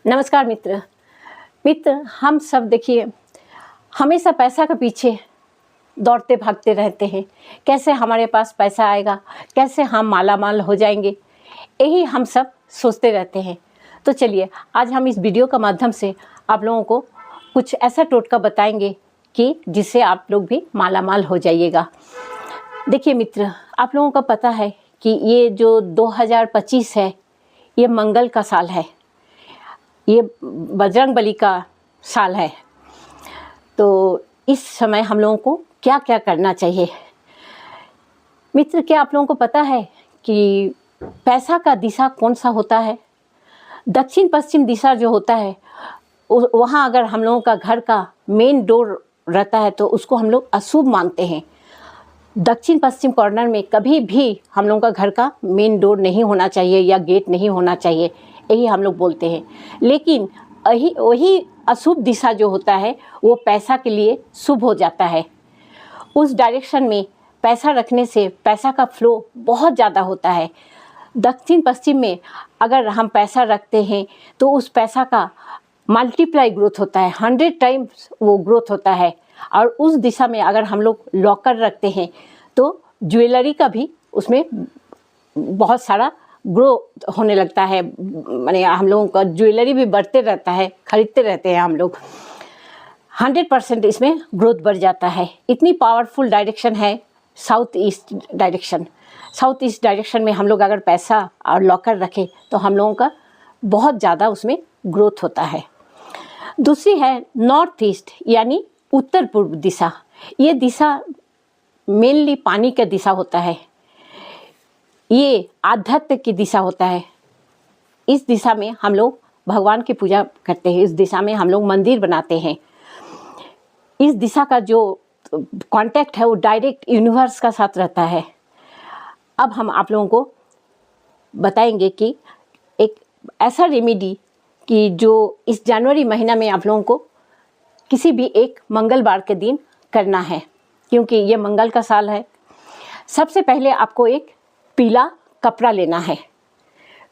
नमस्कार मित्र, हम सब देखिए हमेशा पैसा के पीछे दौड़ते भागते रहते हैं। कैसे हमारे पास पैसा आएगा, कैसे हम मालामाल हो जाएंगे, यही हम सब सोचते रहते हैं। तो चलिए आज हम इस वीडियो का माध्यम से आप लोगों को कुछ ऐसा टोटका बताएंगे कि जिससे आप लोग भी मालामाल हो जाइएगा। देखिए मित्र, आप लोगों को पता है कि ये जो 2025 है ये मंगल का साल है, ये बजरंगबली का साल है। तो इस समय हम लोगों को क्या क्या करना चाहिए मित्र? क्या आप लोगों को पता है कि पैसा का दिशा कौन सा होता है? दक्षिण पश्चिम दिशा जो होता है वहाँ अगर हम लोगों का घर का मेन डोर रहता है तो उसको हम लोग अशुभ मानते हैं। दक्षिण पश्चिम कॉर्नर में कभी भी हम लोगों का घर का मेन डोर नहीं होना चाहिए या गेट नहीं होना चाहिए, यही हम लोग बोलते हैं। लेकिन वही अशुभ दिशा जो होता है वो पैसा के लिए शुभ हो जाता है। उस डायरेक्शन में पैसा रखने से पैसा का फ्लो बहुत ज़्यादा होता है। दक्षिण पश्चिम में अगर हम पैसा रखते हैं तो उस पैसा का मल्टीप्लाई ग्रोथ होता है, 100 टाइम्स वो ग्रोथ होता है। और उस दिशा में अगर हम लोग लॉकर रखते हैं तो ज्वेलरी का भी उसमें बहुत सारा ग्रो होने लगता है। माने हम लोगों का ज्वेलरी भी बढ़ते रहता है, खरीदते रहते हैं हम लोग, 100% इसमें ग्रोथ बढ़ जाता है। इतनी पावरफुल डायरेक्शन है south east direction. South east direction में हम लोग अगर पैसा और लॉकर रखें तो हम लोगों का बहुत ज़्यादा उसमें ग्रोथ होता है। दूसरी है नॉर्थ ईस्ट यानी उत्तर पूर्व दिशा। ये दिशा मेनली पानी का दिशा होता है, ये आध्यात्म की दिशा होता है। इस दिशा में हम लोग भगवान की पूजा करते हैं, इस दिशा में हम लोग मंदिर बनाते हैं। इस दिशा का जो कांटेक्ट है वो डायरेक्ट यूनिवर्स का साथ रहता है। अब हम आप लोगों को बताएंगे कि एक ऐसा रेमेडी कि जो इस जनवरी महीना में आप लोगों को किसी भी एक मंगलवार के दिन करना है, क्योंकि ये मंगल का साल है। सबसे पहले आपको एक पीला कपड़ा लेना है,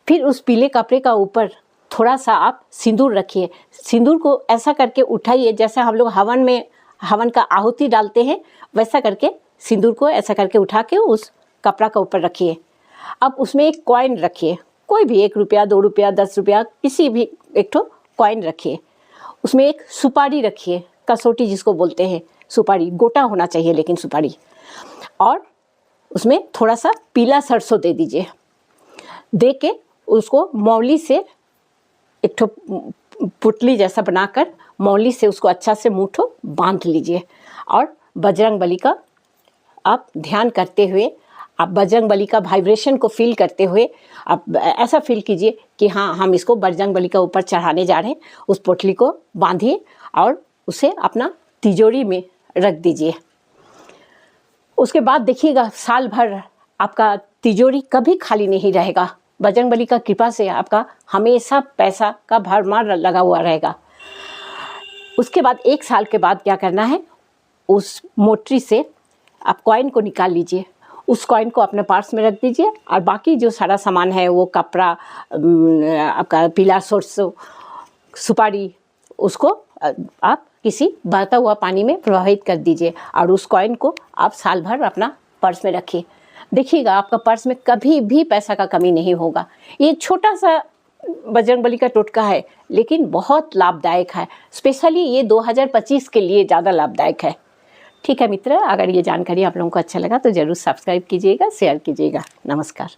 फिर उस पीले कपड़े का ऊपर थोड़ा सा आप सिंदूर रखिए। सिंदूर को ऐसा करके उठाइए जैसे हम लोग हवन का आहुति डालते हैं, वैसा करके सिंदूर को ऐसा करके उठा के उस कपड़ा का ऊपर रखिए। अब उसमें एक कॉइन रखिए, कोई भी 1 रुपया, 2 रुपया, 10 रुपया, किसी भी एक ठो कॉइन रखिए। उसमें एक सुपारी रखिए, कसौटी जिसको बोलते हैं, सुपारी गोटा होना चाहिए लेकिन सुपारी। और उसमें थोड़ा सा पीला सरसों दे दीजिए। दे के उसको मौली से एक ठो पुतली जैसा बनाकर मौली से उसको अच्छा से मुठो बांध लीजिए। और बजरंगबली का आप ध्यान करते हुए, आप बजरंगबली का वाइब्रेशन को फील करते हुए आप ऐसा फील कीजिए कि हाँ, हम इसको बजरंगबली का ऊपर चढ़ाने जा रहे हैं। उस पोटली को बांधिए और उसे अपना तिजोरी में रख दीजिए। उसके बाद देखिएगा साल भर आपका तिजोरी कभी खाली नहीं रहेगा। बजरंगबली का कृपा से आपका हमेशा पैसा का भरमार लगा हुआ रहेगा। उसके बाद 1 साल के बाद क्या करना है, उस मोटरी से आप कॉइन को निकाल लीजिए। उस कॉइन को अपने पर्स में रख दीजिए और बाकी जो सारा सामान है वो कपड़ा, आपका पीला सरसों, सुपारी, उसको आप किसी बहता हुआ पानी में प्रवाहित कर दीजिए और उस कॉइन को आप साल भर अपना पर्स में रखिए। देखिएगा आपका पर्स में कभी भी पैसा का कमी नहीं होगा। ये छोटा सा बजरंगबली का टोटका है लेकिन बहुत लाभदायक है। स्पेशली ये 2025 के लिए ज़्यादा लाभदायक है। ठीक है मित्र, अगर ये जानकारी आप लोगों को अच्छा लगा तो ज़रूर सब्सक्राइब कीजिएगा, शेयर कीजिएगा। नमस्कार।